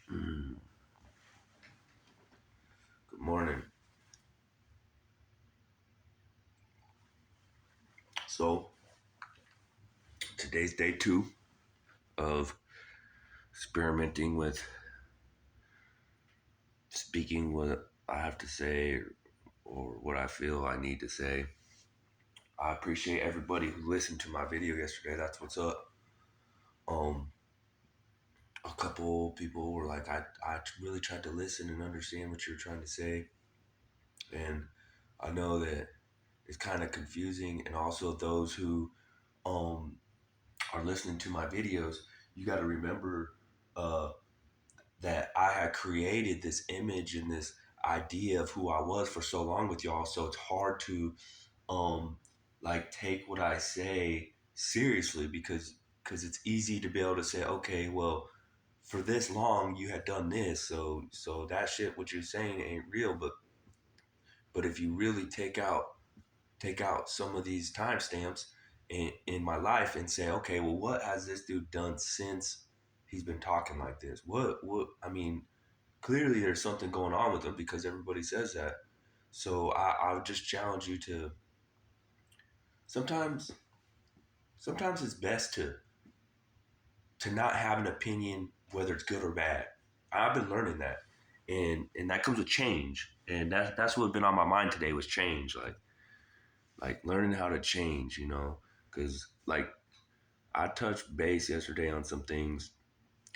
Good morning. So today's day two of experimenting with speaking what I have to say or what I feel I need to say. I appreciate everybody who listened to my video yesterday. That's what's up. Um, a couple people were like, I really tried to listen and understand what you're trying to say, and I know that it's kind of confusing. And also those who um are listening to my videos, you got to remember. That I had created this image and this idea of who I was for so long with y'all. So it's hard to um like take what I say seriously because it's easy to be able to say, okay, well, for this long you had done this, so that shit what you're saying ain't real. But if you really take out some of these timestamps in my life and say, okay, well, what has this dude done since he's been talking like this? What I mean, clearly there's something going on with them because everybody says that. So I would just challenge you to sometimes sometimes it's best to not have an opinion whether it's good or bad. I've been learning that. And that comes with change. And that's what's been on my mind today was change. Like learning how to change, Cause like I touched base yesterday on some things.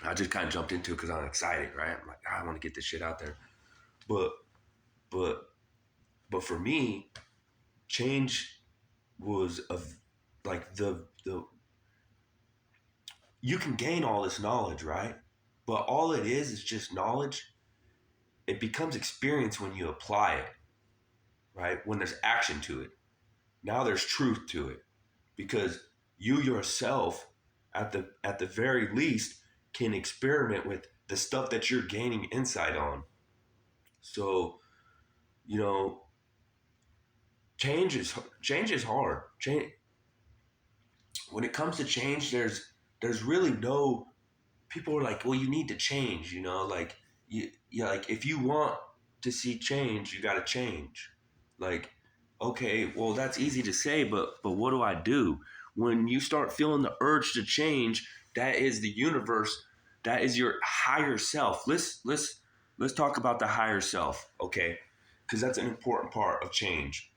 I just kind of jumped into it because I'm excited, right? I'm like, I want to get this shit out there. But but but for me, change was of like the you can gain all this knowledge, right? But all it is just knowledge. It becomes experience when you apply it, right? When there's action to it. Now there's truth to it because you yourself at the very least can experiment with the stuff that you're gaining insight on. So, you know, change is hard. Change when it comes to change, there's really no people are like, well, you need to change, like like if you want to see change, you got to change. Like, okay, well, that's easy to say, but what do I do when you start feeling the urge to change? That is the universe. That is your higher self. Let's talk about the higher self, okay? Because that's an important part of change.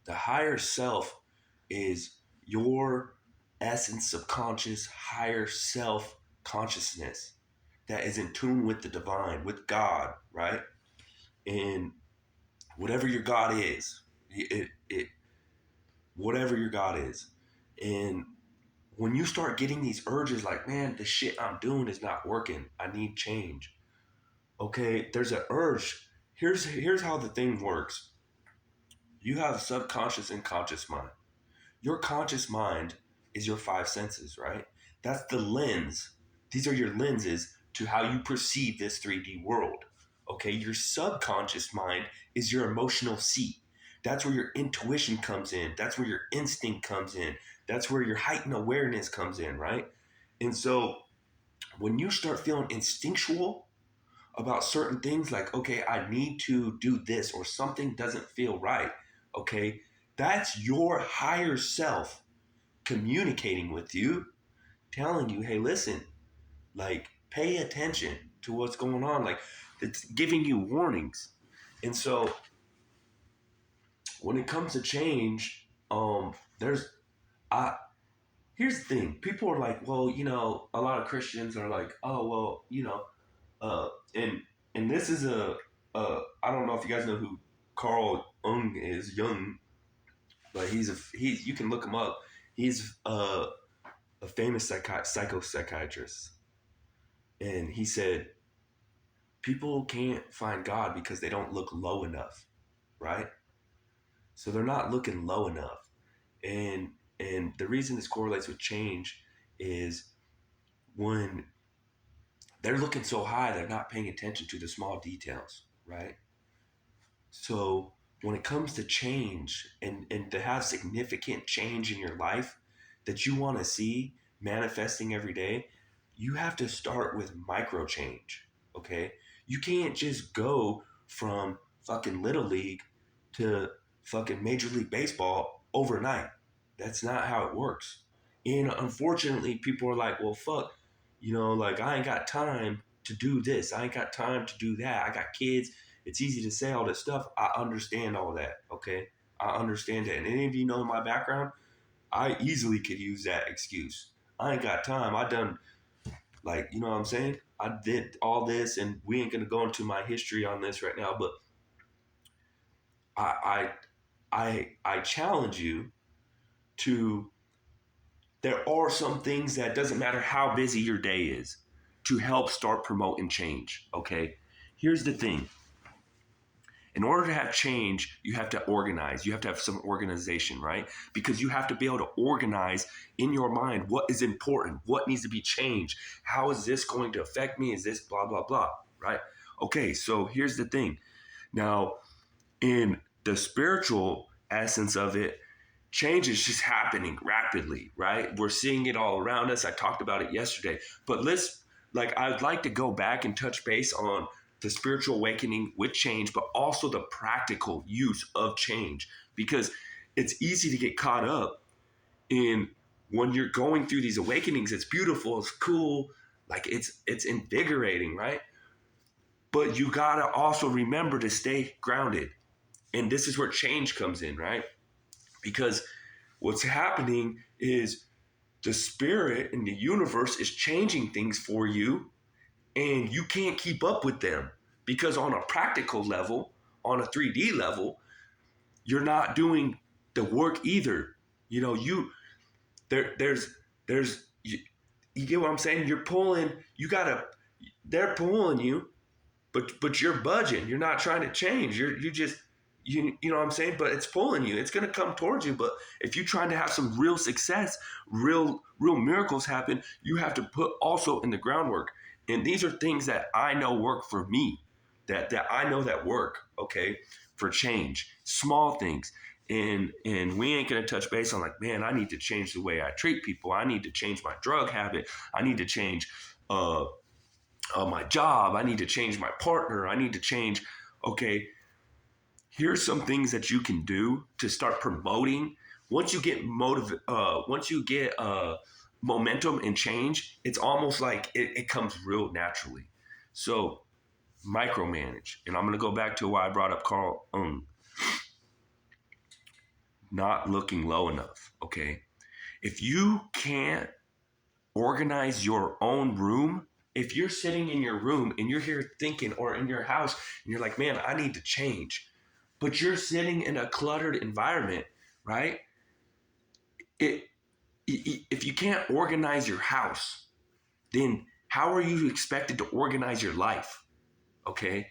The higher self is your essence, subconscious, higher self consciousness that is in tune with the divine, with God, right? And whatever your God is, whatever your God is. And when you start getting these urges like, man, the shit I'm doing is not working, I need change. Okay, there's an urge. Here's how the thing works. You have a subconscious and conscious mind. Your conscious mind is your five senses, right? That's the lens. These are your lenses to how you perceive this 3D world. Okay, your subconscious mind is your emotional seat. That's where your intuition comes in. That's where your instinct comes in. That's where your heightened awareness comes in, right? And so when you start feeling instinctual about certain things, like, okay, I need to do this or something doesn't feel right, okay, that's your higher self communicating with you, telling you, hey, listen, like, pay attention to what's going on. Like, it's giving you warnings. And so when it comes to change, there's, I, here's the thing. People are like, well, a lot of Christians are like, oh, well, uh, and, and this is I don't know if you guys know who Carl Jung, but you can look him up. He's a famous psychopsychiatrist, and he said people can't find God because they don't look low enough, right? So they're not looking low enough, and the reason this correlates with change is when they're looking so high, they're not paying attention to the small details, right? So when it comes to change and to have significant change in your life that you want to see manifesting every day, you have to start with micro change. Okay. You can't just go from fucking Little League to fucking Major League Baseball overnight. That's not how it works. And unfortunately, people are like, well, fuck, like I ain't got time to do this. I ain't got time to do that. I got kids. It's easy to say all this stuff. I understand all that. Okay. I understand that. And any of you know my background, I easily could use that excuse. I ain't got time. I done, like, you know what I'm saying? I did all this, and we ain't gonna go into my history on this right now, but I I challenge you to. There are some things that doesn't matter how busy your day is to help start promoting change. Okay, here's the thing: in order to have change, you have to organize. You have to have some organization, right? Because you have to be able to organize in your mind what is important, what needs to be changed, how is this going to affect me? Is this blah, blah, blah, right? Okay, so here's the thing. Now, in the spiritual essence of it, change is just happening rapidly, right? We're seeing it all around us. I talked about it yesterday, but I'd like to go back and touch base on the spiritual awakening with change, but also the practical use of change, because it's easy to get caught up in when you're going through these awakenings. It's beautiful, it's cool, like it's invigorating, right? But you gotta also remember to stay grounded. And this is where change comes in, right? Because what's happening is the spirit in the universe is changing things for you, and you can't keep up with them because on a practical level, on a 3D level, you're not doing the work either. You know, you get what I'm saying? You're pulling, they're pulling you, but you're budging. You're not trying to change. You know what I'm saying? But it's pulling you. It's gonna come towards you. But if you're trying to have some real success, real miracles happen, you have to put also in the groundwork. And these are things that I know work for me, that I know that work, okay, for change. Small things. And we ain't gonna touch base on like, man, I need to change the way I treat people. I need to change my drug habit. I need to change uh my job. I need to change my partner. I need to change. Okay, here's some things that you can do to start promoting. Once you get momentum and change, it's almost like it comes real naturally. So micromanage, and I'm gonna go back to why I brought up Carl not looking low enough. Okay, if you can't organize your own room, if you're sitting in your room and you're here thinking, or in your house, and you're like, man, I need to change, but you're sitting in a cluttered environment, right? It, if you can't organize your house, then how are you expected to organize your life? Okay.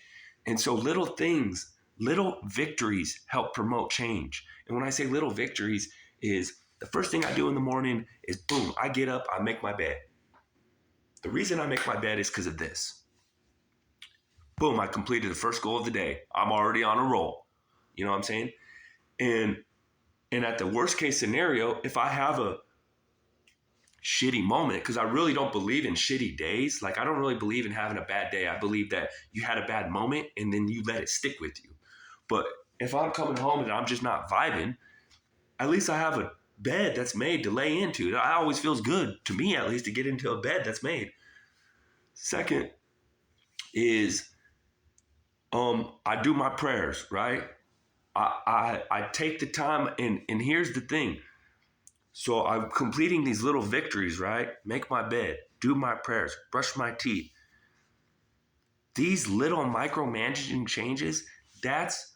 And so little things, little victories help promote change. And when I say little victories, is the first thing I do in the morning is boom, I get up, I make my bed. The reason I make my bed is because of this. Boom, I completed the first goal of the day. I'm already on a roll. You know what I'm saying? And at the worst case scenario, if I have a shitty moment, because I really don't believe in shitty days. Like, I don't really believe in having a bad day. I believe that you had a bad moment and then you let it stick with you. But if I'm coming home and I'm just not vibing, at least I have a bed that's made to lay into. It always feels good, to me at least, to get into a bed that's made. Second is I do my prayers, right? I take the time, and here's the thing. So I'm completing these little victories, right? Make my bed, do my prayers, brush my teeth. These little micromanaging changes, that's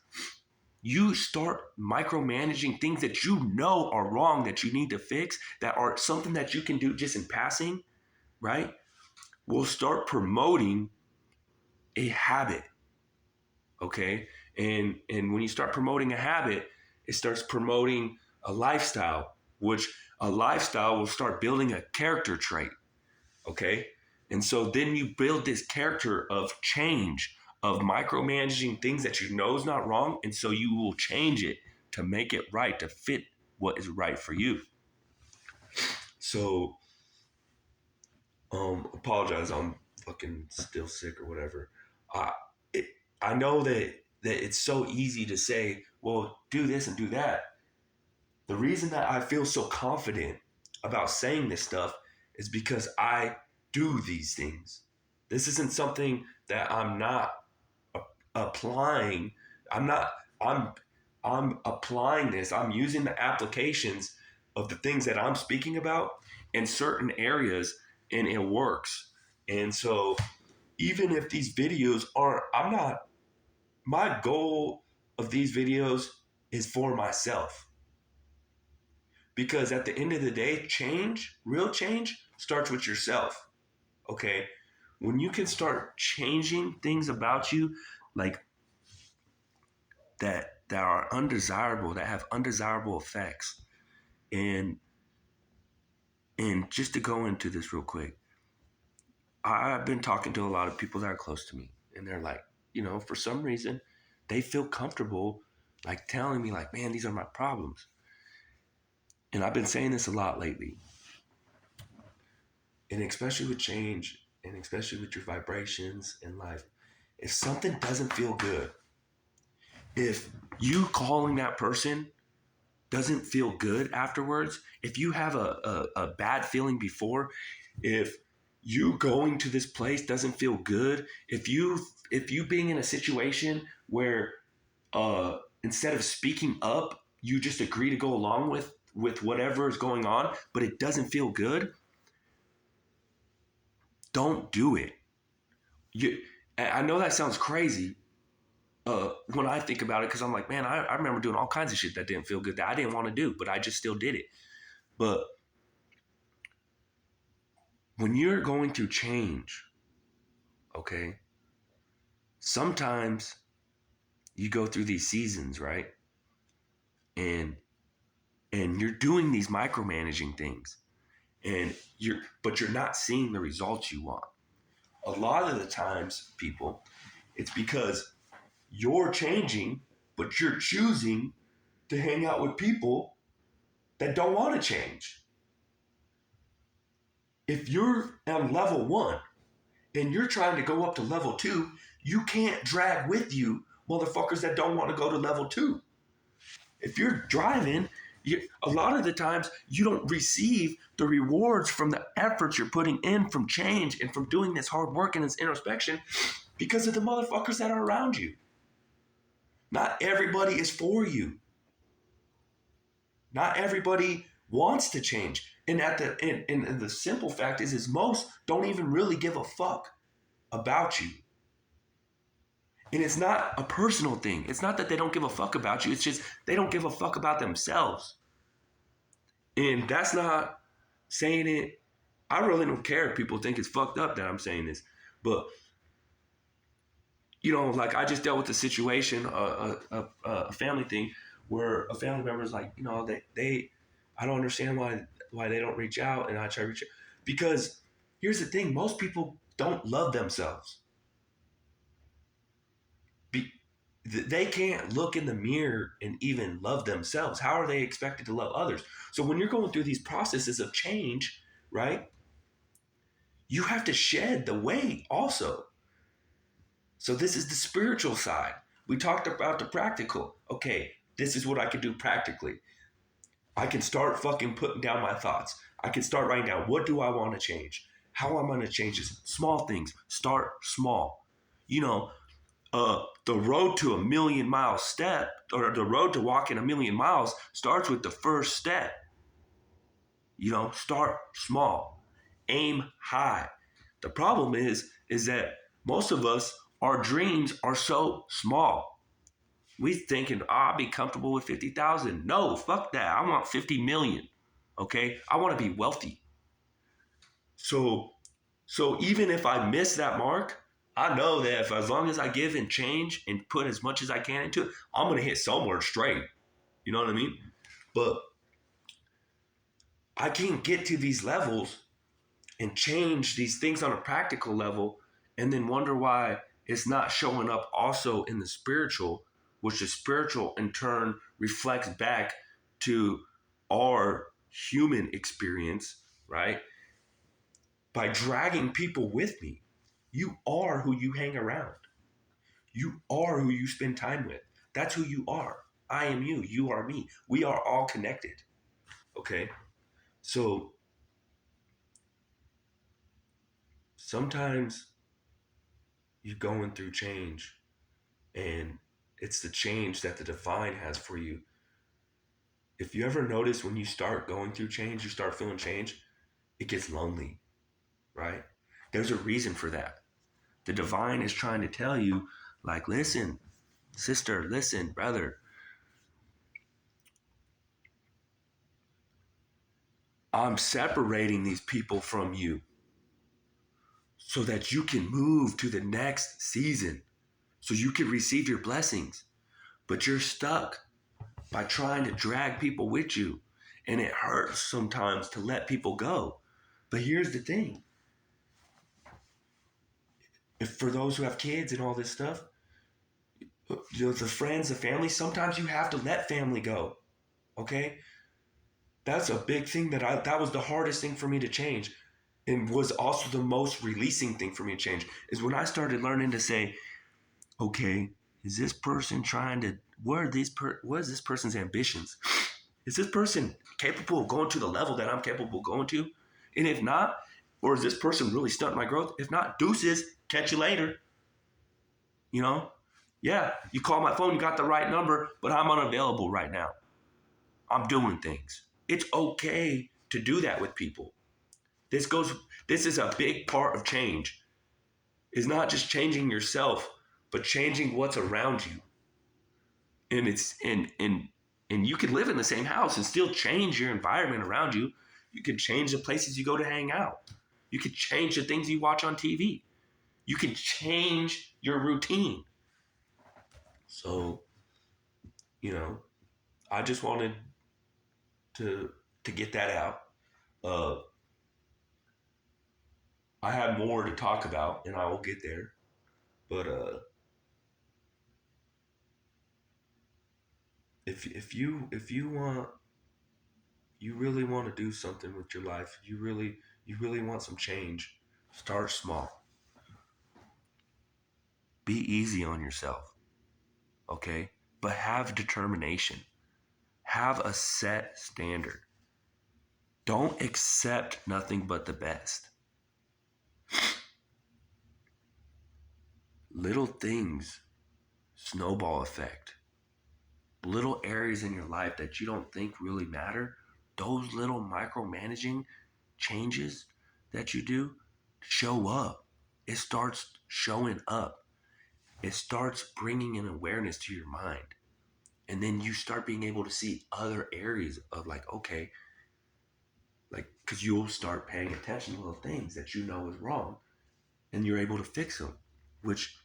you start micromanaging things that you know are wrong, that you need to fix, that are something that you can do just in passing, right? Will start promoting a habit. Okay. And when you start promoting a habit, it starts promoting a lifestyle, which a lifestyle will start building a character trait. Okay. And so then you build this character of change, of micromanaging things that you know is not wrong. And so you will change it to make it right, to fit what is right for you. So apologize. fucking still sick or whatever. I it, I know that it's so easy to say, well, do this and do that. The reason that I feel so confident about saying this stuff is because I do these things. This isn't something that I'm not applying. I'm not. I'm. I'm applying this. I'm using the applications of the things that I'm speaking about in certain areas, and it works. And so, even if these videos aren't, I'm not. My goal of these videos is for myself, because at the end of the day, change, real change, starts with yourself. Okay, when you can start changing things about you, like that are undesirable, that have undesirable effects. And just to go into this real quick, I've been talking to a lot of people that are close to me, and they're like, for some reason, they feel comfortable like telling me like, man, these are my problems. And I've been saying this a lot lately, and especially with change, and especially with your vibrations in life, if something doesn't feel good, if you calling that person doesn't feel good afterwards, if you have a bad feeling before, if you going to this place doesn't feel good, if you being in a situation where instead of speaking up, you just agree to go along with whatever is going on, but it doesn't feel good, don't do it. You, I know that sounds crazy, when I think about it, because I'm like, man, I remember doing all kinds of shit that didn't feel good that I didn't want to do, but I just still did it. But when you're going to change, okay, sometimes you go through these seasons, right? And you're doing these micromanaging things, and you're not seeing the results you want. A lot of the times, people, it's because you're changing, but you're choosing to hang out with people that don't want to change. If you're on level 1 and you're trying to go up to level 2, you can't drag with you motherfuckers that don't want to go to level 2. If you're driving, a lot of the times you don't receive the rewards from the efforts you're putting in from change and from doing this hard work and this introspection because of the motherfuckers that are around you. Not everybody is for you. Not everybody wants to change. And the simple fact is most don't even really give a fuck about you. And it's not a personal thing. It's not that they don't give a fuck about you. It's just they don't give a fuck about themselves. And that's not saying it. I really don't care if people think it's fucked up that I'm saying this. But, like I just dealt with a situation, a family thing, where a family member is like, I don't understand why they don't reach out. And I try to reach out. Because here's the thing, most people don't love themselves. They can't look in the mirror and even love themselves. How are they expected to love others? So when you're going through these processes of change, right, you have to shed the weight also. So this is the spiritual side. We talked about the practical. Okay, this is what I can do practically. I can start fucking putting down my thoughts. I can start writing down, what do I want to change? How am I going to change this? Small things. Start small. The road to a million mile step, or the road to walking a million miles, starts with the first step. Start small, aim high. The problem is that most of us, our dreams are so small. We thinking, I'll be comfortable with 50,000. No, fuck that. I want 50 million. Okay, I want to be wealthy. So even if I miss that mark, I know that if as long as I give and change and put as much as I can into it, I'm gonna hit somewhere straight. You know what I mean? But I can't get to these levels and change these things on a practical level and then wonder why it's not showing up also in the spiritual, which the spiritual in turn reflects back to our human experience, right? By dragging people with me. You are who you hang around. You are who you spend time with. That's who you are. I am you. You are me. We are all connected. Okay. So sometimes you're going through change, and it's the change that the divine has for you. If you ever notice when you start going through change, you start feeling change, it gets lonely, right? There's a reason for that. The divine is trying to tell you, like, listen, sister, listen, brother, I'm separating these people from you so that you can move to the next season, so you can receive your blessings. But you're stuck by trying to drag people with you. And it hurts sometimes to let people go. But here's the thing, if for those who have kids and all this stuff, the friends, the family, sometimes you have to let family go. Okay? That's a big thing that was the hardest thing for me to change, and was also the most releasing thing for me to change, is when I started learning to say, okay, is this person trying to, what is this person's ambitions? Is this person capable of going to the level that I'm capable of going to? And if not, or is this person really stunting my growth? If not, deuces, catch you later. You know? Yeah, you call my phone, you got the right number, but I'm unavailable right now. I'm doing things. It's okay to do that with people. This goes this is a big part of change. It's not just changing yourself, but changing what's around you. And it's and you can live in the same house and still change your environment around you. You can change the places you go to hang out. You can change the things you watch on TV. You can change your routine. So, you know, I just wanted to to get that out. Uh, I have more to talk about, and I will get there. But if you want, you really want to do something with your life, you really want some change, start small. Be easy on yourself, okay? But have determination. Have a set standard. Don't accept nothing but the best. Little things, snowball effect. Little areas in your life that you don't think really matter, those little micromanaging changes that you do show up. It starts showing up. It starts bringing an awareness to your mind. And then you start being able to see other areas of, like, okay, like, because you'll start paying attention to little things that you know is wrong, and you're able to fix them, which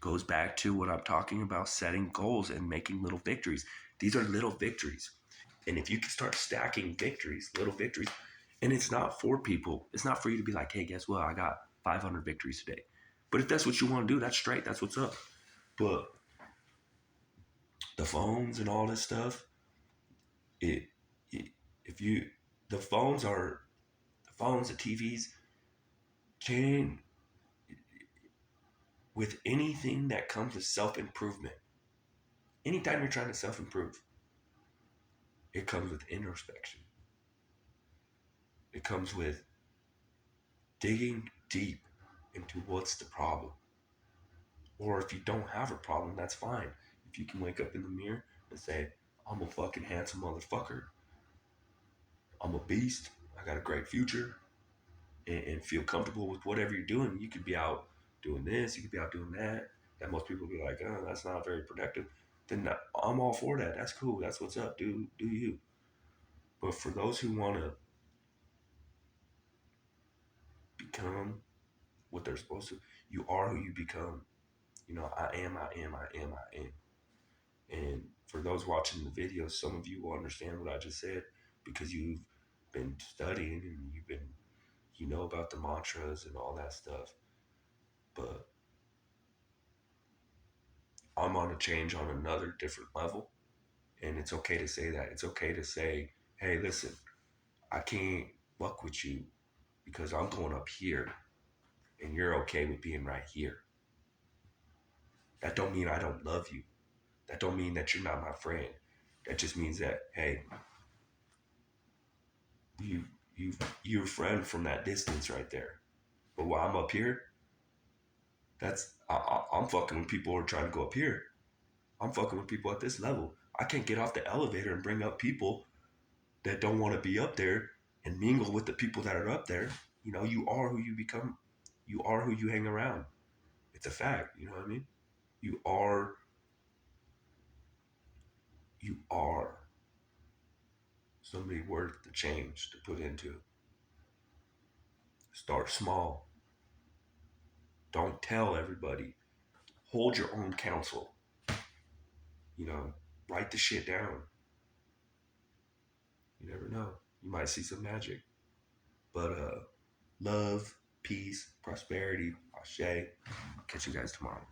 goes back to what I'm talking about, setting goals and making little victories. These are little victories. And if you can start stacking victories, little victories, and it's not for people, it's not for you to be like, hey, guess what? I got 500 victories today. But if that's what you want to do, that's straight. That's what's up. But the phones and all this stuff, it, it if you, the phones are, the phones, the TVs, can, with anything that comes with self improvement, anytime you're trying to self improve, it comes with introspection. It comes with digging deep into what's the problem. Or if you don't have a problem, that's fine. If you can wake up in the mirror and say, I'm a fucking handsome motherfucker, I'm a beast, I got a great future, and feel comfortable with whatever you're doing. You could be out doing this, you could be out doing that. And most people be like, oh, that's not very productive. Then I'm all for that. That's cool. That's what's up. Do you. But for those who want to become what they're supposed to, you are who you become. You know, I am, I am, I am, I am. And for those watching the video, some of you will understand what I just said because you've been studying and you've been, you know, about the mantras and all that stuff. But I'm on a change on another different level. And it's okay to say that. It's okay to say, hey, listen, I can't fuck with you because I'm going up here. and you're okay with being right here. That don't mean I don't love you. That don't mean that you're not my friend. That just means that, hey, you you you're a friend from that distance right there. But while I'm up here, I'm fucking with people who are trying to go up here. I'm fucking with people at this level. I can't get off the elevator and bring up people that don't want to be up there and mingle with the people that are up there. You know, you are who you become. You are who you hang around. It's a fact. You know what I mean? You are. You are somebody worth the change to put into. Start small. Don't tell everybody. Hold your own counsel. You know, write the shit down. You never know. You might see some magic. But love, peace, prosperity, ashe. Catch you guys tomorrow.